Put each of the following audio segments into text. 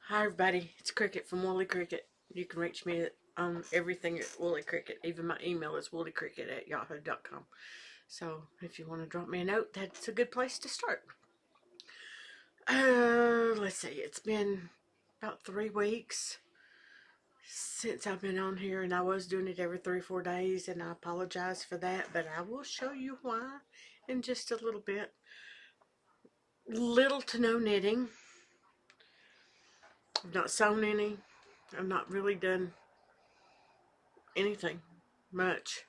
Hi everybody, it's Cricket from Woolly Cricket. You can reach me on everything at Woolly Cricket. Even my email is woollycricket@yahoo.com. So if you want to drop me a note, that's a good place to start. Let's see, it's been about 3 weeks since I've been on here, and I was doing it every 3 or 4 days, and I apologize for that, but I will show you why in just a little bit. Little to no knitting. I've not sewn any. I've not really done anything much.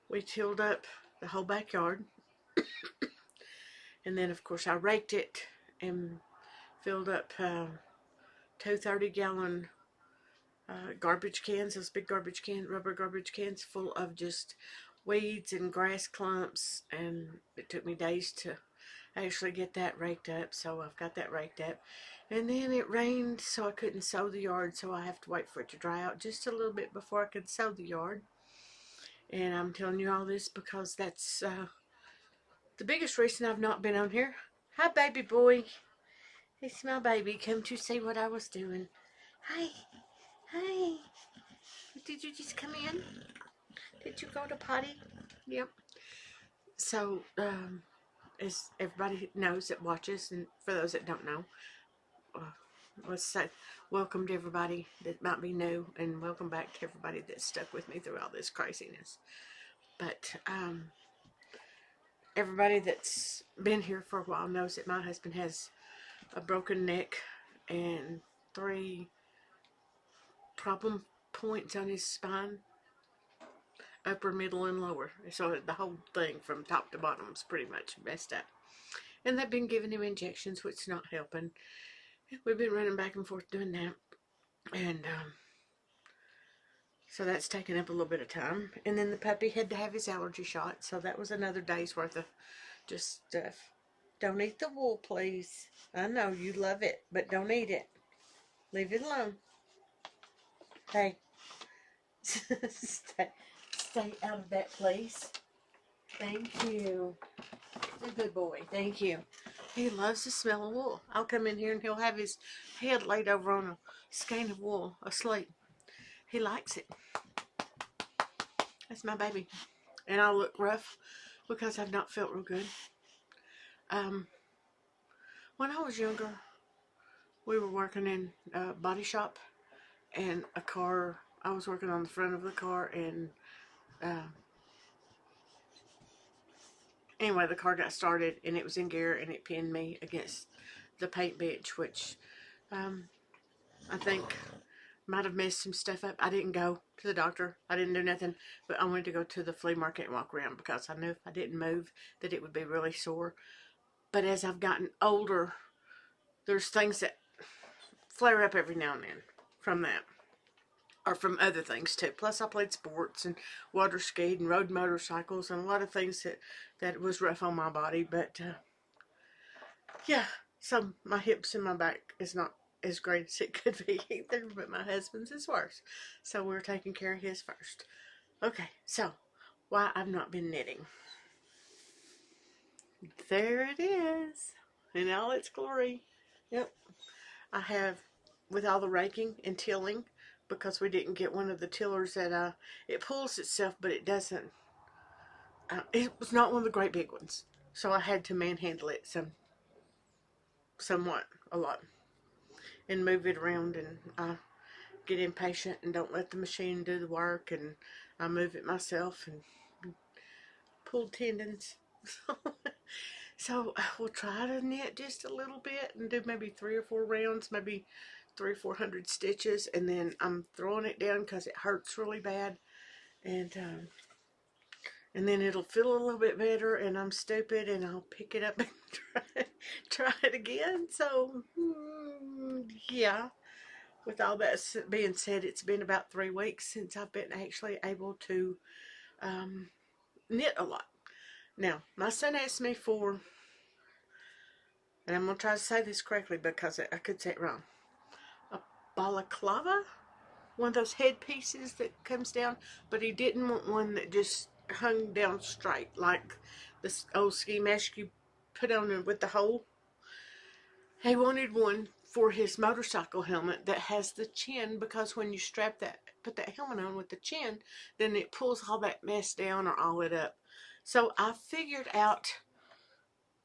We tilled up the whole backyard, and then of course I raked it and filled up 2 30-gallon garbage cans, those big garbage cans, rubber garbage cans, full of just weeds and grass clumps, and it took me days to actually get that raked up. So I've got that raked up, and then it rained, so I couldn't sow the yard, so I have to wait for it to dry out just a little bit before I could sow the yard. And I'm telling you all this because that's the biggest reason I've not been on here. Hi, baby boy. It's my baby. Come to see what I was doing. Hi. Hi. Did you just come in? Did you go to potty? Yep. So, as everybody knows that watches, and for those that don't know, let's say welcome to everybody that might be new, and welcome back to everybody that's stuck with me through all this craziness. But, everybody that's been here for a while knows that my husband has a broken neck and 3 problem points on his spine, upper, middle, and lower. So the whole thing from top to bottom is pretty much messed up. And they've been giving him injections, which is not helping. We've been running back and forth doing that. And so that's taken up a little bit of time. And then the puppy had to have his allergy shot. So that was another day's worth of just stuff. Don't eat the wool, please. I know you love it, but don't eat it. Leave it alone. Hey. stay out of that, please. Thank you. He's a good boy. Thank you. He loves the smell of wool. I'll come in here and he'll have his head laid over on a skein of wool asleep. He likes it. That's my baby. And I look rough because I've not felt real good. When I was younger, we were working in a body shop, and a car, I was working on the front of the car, and anyway, the car got started and it was in gear and it pinned me against the paint bench, which I think might have messed some stuff up. I didn't go to the doctor. I didn't do nothing, but I wanted to go to the flea market and walk around because I knew if I didn't move that it would be really sore. But as I've gotten older, there's things that flare up every now and then from that, or from other things too. Plus I played sports and water skied and rode motorcycles and a lot of things that was rough on my body. But yeah, so my hips and my back is not as great as it could be either, but my husband's is worse. So we're taking care of his first. Okay, so why I've not been knitting. There it is in all its glory. Yep, I have, with all the raking and tilling, because we didn't get one of the tillers that it pulls itself, but it doesn't. It was not one of the great big ones, so I had to manhandle it somewhat a lot and move it around, and I get impatient and don't let the machine do the work, and I move it myself and pull tendons. So we'll try to knit just a little bit and do maybe 3 or 4 rounds, maybe 300 or 400 stitches, and then I'm throwing it down because it hurts really bad, and then it'll feel a little bit better, and I'm stupid and I'll pick it up and try it again. So yeah, with all that being said, it's been about 3 weeks since I've been actually able to knit a lot. Now, my son asked me for, and I'm going to try to say this correctly because I could say it wrong, a balaclava, one of those headpieces that comes down, but he didn't want one that just hung down straight like this old ski mask you put on with the hole. He wanted one for his motorcycle helmet that has the chin, because when you put that helmet on with the chin, then it pulls all that mess down or all it up. So I figured out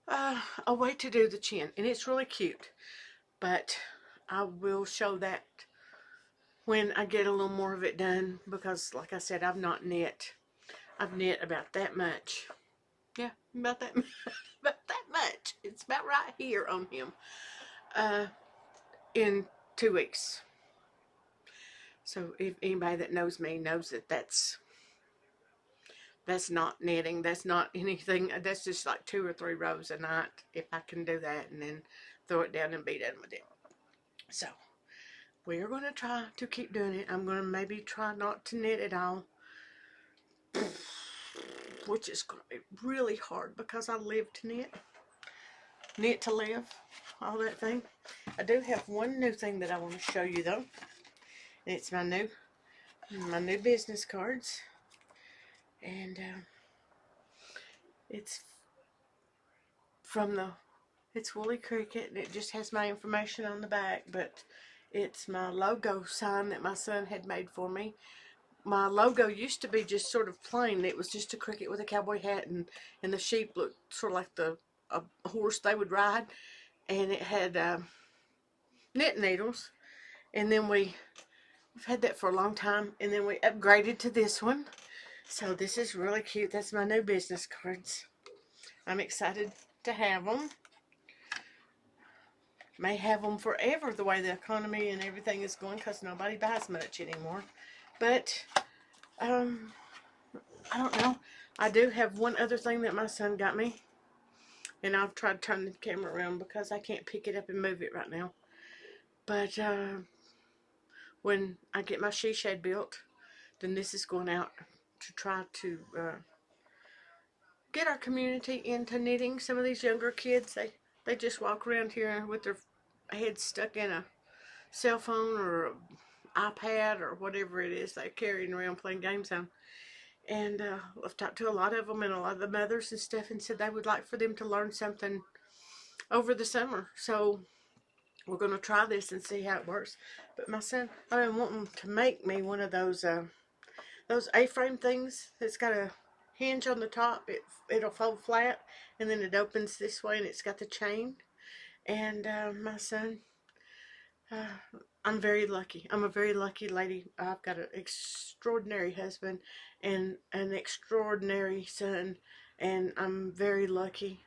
a way to do the chin, and it's really cute, but I will show that when I get a little more of it done, because like I said, I've knit about that much. Yeah, about that about that much. It's about right here on him. In 2 weeks. So if anybody that knows me knows that that's not knitting. That's not anything. That's just like 2 or 3 rows a night, if I can do that, and then throw it down and be done with it. So we're going to try to keep doing it. I'm going to maybe try not to knit at all, which is going to be really hard because I live to knit. Knit to live, all that thing. I do have one new thing that I want to show you though. It's my new business cards, and it's Woolly Cricket, and it just has my information on the back, but it's my logo sign that my son had made for me. My logo used to be just sort of plain. It was just a cricket with a cowboy hat, and the sheep looked sort of like a horse they would ride, and it had knit needles, and then we've had that for a long time, and then we upgraded to this one. So this is really cute. That's my new business cards. I'm excited to have them. May have them forever the way the economy and everything is going, because nobody buys much anymore. But I don't know. I do have one other thing that my son got me, and I've tried to turn the camera around because I can't pick it up and move it right now. But when I get my she shed built, then this is going out to try to get our community into knitting. Some of these younger kids, they just walk around here with their heads stuck in a cell phone or an iPad or whatever it is they're carrying around playing games on. And I've talked to a lot of them and a lot of the mothers and stuff, and said they would like for them to learn something over the summer. So we're going to try this and see how it works. But my son, I've been wanting to make me one of those A-frame things that's got a hinge on the top. It'll fold flat, and then it opens this way, and it's got the chain. And my son, I'm very lucky. I'm a very lucky lady. I've got an extraordinary husband and an extraordinary son, and I'm very lucky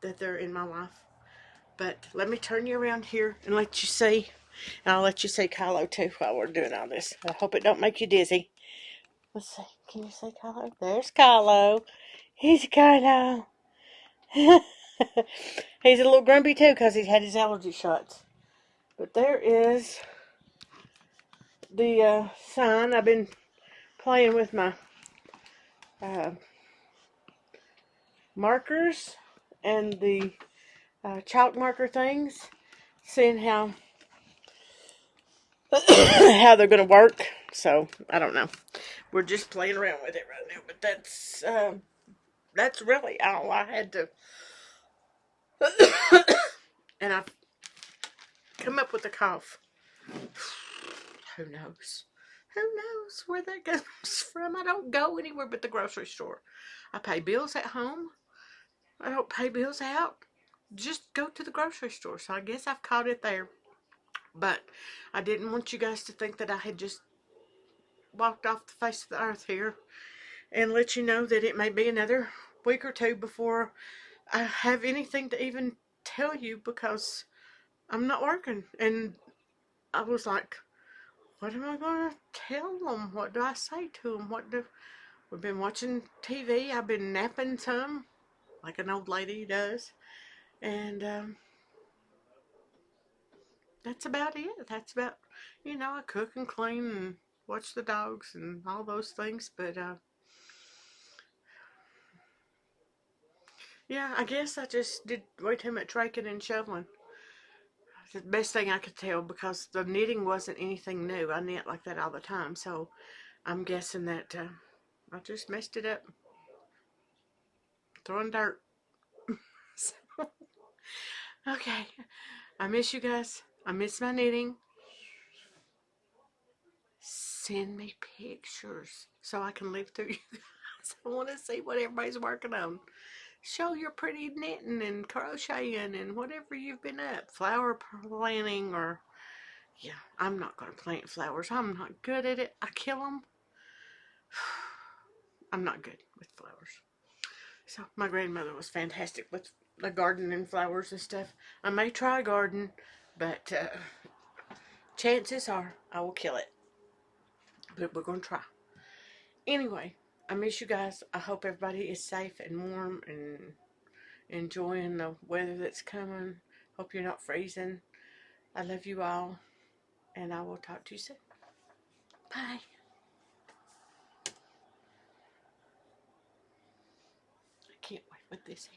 that they're in my life. But let me turn you around here and let you see. And I'll let you see Kylo too while we're doing all this. I hope it don't make you dizzy. Let's see. Can you see Kylo? There's Kylo. He's Kylo. He's a little grumpy too because he's had his allergy shots. But there is the sign. I've been playing with my markers and the chalk marker things, seeing how how they're going to work. So I don't know. We're just playing around with it right now. But that's really all I had to. And I've come up with a cough. Who knows? Who knows where that comes from? I don't go anywhere but the grocery store. I pay bills at home. I don't pay bills out. Just go to the grocery store. So I guess I've caught it there. But I didn't want you guys to think that I had just walked off the face of the earth here, and let you know that it may be another week or two before I have anything to even tell you, because I'm not working. And I was like, what am I going to tell them? What do I say to them? We've been watching TV. I've been napping some, like an old lady does. And that's about it. That's about, I cook and clean and watch the dogs and all those things. But yeah, I guess I just did way too much raking and shoveling. The best thing I could tell, because the knitting wasn't anything new. I knit like that all the time. So I'm guessing that I just messed it up. Throwing dirt. So, okay. I miss you guys. I miss my knitting. Send me pictures so I can live through you guys. I want to see what everybody's working on. Show your pretty knitting and crocheting and whatever you've been up. Flower planting or... Yeah, I'm not going to plant flowers. I'm not good at it. I kill them. I'm not good with flowers. So my grandmother was fantastic with the garden and flowers and stuff. I may try a garden, but chances are I will kill it. But we're going to try. Anyway, I miss you guys. I hope everybody is safe and warm and enjoying the weather that's coming. Hope you're not freezing. I love you all. And I will talk to you soon. Bye. I can't wait with this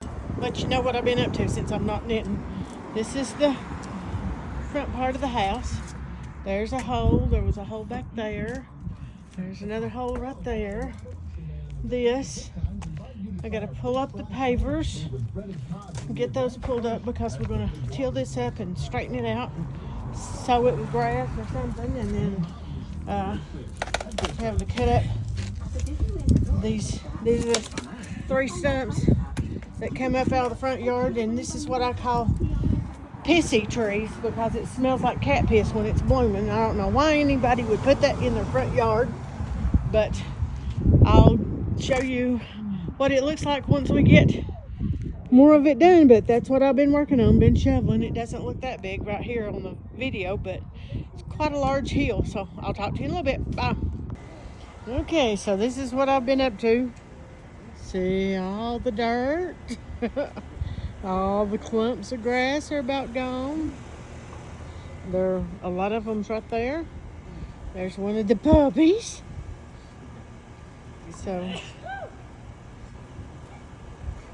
here. But you know what I've been up to since I'm not knitting. This is the front part of the house. There's a hole. There was a hole back there. There's another hole right there. This. I got to pull up the pavers. Get those pulled up because we're going to till this up and straighten it out. And sow it with grass or something. And then have to cut up these are the 3 stumps that come up out of the front yard. And this is what I call pissy trees because it smells like cat piss when it's blooming. I don't know why anybody would put that in their front yard, but I'll show you what it looks like once we get more of it done. But that's what I've been working on, been shoveling. It doesn't look that big right here on the video, but it's quite a large hill. So I'll talk to you in a little bit. Bye. Okay, so this is what I've been up to. See all the dirt. All the clumps of grass are about gone. There are a lot of them's right there. There's one of the puppies. So